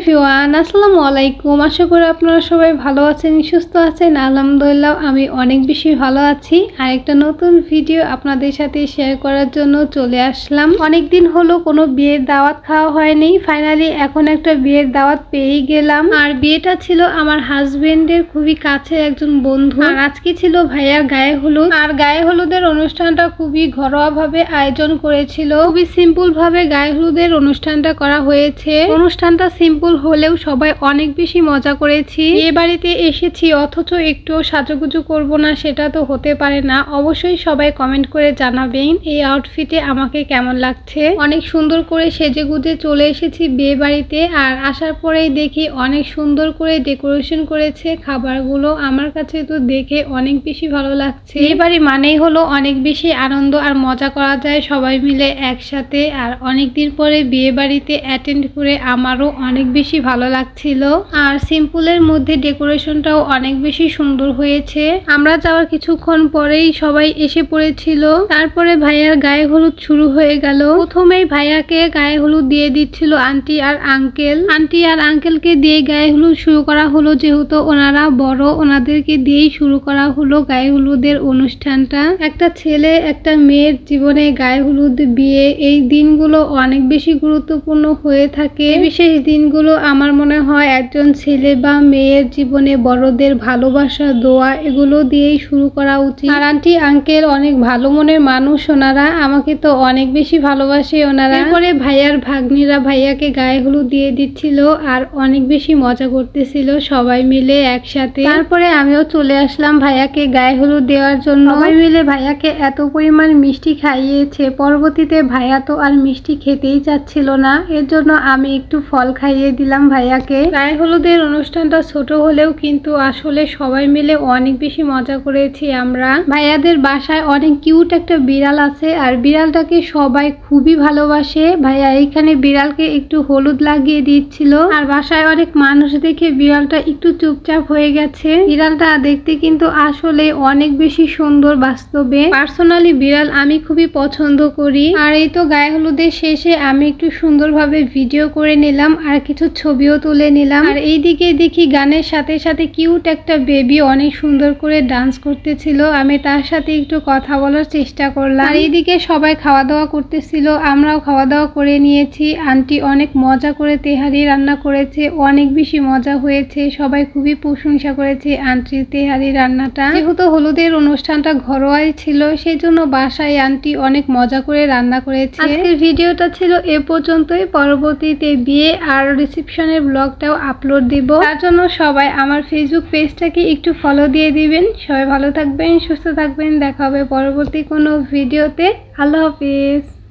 Everyone, আসসালামু আলাইকুম। আশা করি আপনারা সবাই ভালো আছেন, সুস্থ আছেন। আলহামদুলিল্লাহ আমি অনেক বেশি ভালো আছি। আর একটা নতুন ভিডিও আপনাদের সাথে শেয়ার করার জন্য চলে আসলাম। অনেক দিন হলো কোনো বিয়ের দাওয়াত খাওয়া হয়নি, ফাইনালি এখন একটা বিয়ের দাওয়াত পেয়ে গেলাম। আর বিয়েটা ছিল আমার হাজবেন্ডের খুবই কাছের একজন বন্ধু। আর আজকে ছিল ভাইয়ার গায়ে হলুদ। আর গায়ে হলুদের অনুষ্ঠানটা খুবই ঘরোয়া ভাবে আয়োজন করেছিল, খুবই সিম্পল ভাবে গায়ে হলুদের অনুষ্ঠানটা করা হয়েছে। অনুষ্ঠানটা সিম্পল হলেও সবাই অনেক বেশি মজা করেছি। এ বাড়িতে এসেছি অথচ একটু সাজুগুজু করব না, সেটা তো হতে পারে না। অবশ্যই সবাই কমেন্ট করে জানাবেন এই আউটফিটে আমাকে কেমন লাগছে। অনেক সুন্দর করে সেজে গুজে চলে এসেছি বিয়ে বাড়িতে। আর আসার পরেই দেখি অনেক সুন্দর করে ডেকোরেশন করেছে খাবারগুলো। আমার কাছে তো দেখে অনেক বেশি ভালো লাগছে। বিয়ে বাড়ি মানেই হলো অনেক বেশি আনন্দ আর মজা করা যায় সবাই মিলে একসাথে। আর অনেকদিন পরে বিয়ে বাড়িতে অ্যাটেন্ড করে আমারও অনেক বেশি ভালো লাগছিল। আর সিম্পলের মধ্যে ডেকোরেশনটাও অনেক বেশি সুন্দর হয়েছে। আমরা যাওয়ার কিছুক্ষণ পরেই সবাই এসে পড়েছিল। তারপরে ভাইয়ার গায়ে হলুদ শুরু হয়ে গেল। প্রথমেই ভাইয়াকে গায়ে হলুদ দিয়ে দিচ্ছিল আন্টি আর আঙ্কেল। আন্টি আর আঙ্কেলকে দিয়ে গায়ে হলুদ শুরু করা হলো, যেহেতু ওনারা বড়, ওনাদেরকে দিয়েই শুরু করা হলো গায়ে হলুদের অনুষ্ঠানটা। একটা ছেলে একটা মেয়ের জীবনে গায়ে হলুদ বিয়ে, এই দিনগুলো অনেক বেশি গুরুত্বপূর্ণ হয়ে থাকে। বিশেষ দিনগুলো আমার মনে হয় একজন ছেলে বা মেয়ের জীবনে বড়দের ভালোবাসা, দোয়া, এগুলো দিয়েই শুরু করা উচিত। আর আন্টি আঙ্কেল অনেক ভালো মনের মানুষ, ওনারা আমাকে তো অনেক বেশি ভালোবাসে ওনারা। এরপরে ভাইয়ার ভাগ্নিরা ভাইয়াকে গায়ে হলুদ দিয়ে দিচ্ছিল আর অনেক বেশি মজা করতেছিল সবাই মিলে একসাথে। তারপরে আমিও চলে আসলাম ভাইয়াকে গায়ে হলুদ দেওয়ার জন্য। সবাই মিলে ভাইয়াকে এত পরিমাণ মিষ্টি খাইয়েছে, পরবর্তীতে ভাইয়া তো আর মিষ্টি খেতেই চাচ্ছিল না, এর জন্য আমি একটু ফল খাইয়ে দিলাম ভাইয়াকে। গায়ে হলুদের অনুষ্ঠানটা ছোট হলেও কিন্তু আসলে সবাই মিলে অনেক বেশি মজা করেছি আমরা। ভাইয়াদের বাসায় অনেক কিউট একটা বিড়াল আছে, আর বিড়ালটাকে সবাই খুবই ভালোবাসে। ভাইয়া এইখানে বিড়ালকে একটু হলুদ লাগিয়ে দিচ্ছিল। আর বাসায় অনেক মানুষ দেখে বিড়ালটা একটু চুপচাপ হয়ে গেছে। বিড়ালটা দেখতে কিন্তু আসলে অনেক বেশি সুন্দর বাস্তবে। পার্সোনালি বিড়াল আমি খুবই পছন্দ করি। আর এই তো গায়ে হলুদের শেষে আমি একটু সুন্দরভাবে ভিডিও করে নিলাম আর কিছু ছবিও তুলে নিলাম। আর এইদিকে দেখি গানের সাথে সাথে কিউট একটা বেবি অনেক সুন্দর করে ডান্স করতেছিল। আমি তার সাথে একটু কথা বলার চেষ্টা করলাম। আর এইদিকে সবাই খাওয়া দাওয়া করতেছিল, আমরাও খাওয়া দাওয়া করে নিয়েছি। আন্টি অনেক মজা করে তেহারি রান্না করেছে, অনেক বেশি মজা হয়েছে। সবাই খুবই প্রশংসা করেছে আন্টির তেহারি রান্নাটা। যেহেতু হলুদের অনুষ্ঠানটা ঘরোয়াই ছিল, সেই জন্য বাসায় আন্টি অনেক মজা করে রান্না করেছে। আজকের ভিডিওটা ছিল এ পর্যন্তই। পরবর্তীতে বিয়ে আর রিসেপশনের ব্লগটাও আপলোড দিব, তার জন্য সবাই আমার ফেসবুক পেজটাকে একটু ফলো দিয়ে দিবেন। সবাই ভালো থাকবেন, সুস্থ থাকবেন। দেখা হবে পরবর্তী কোনো ভিডিওতে। আল্লাহ হাফিজ।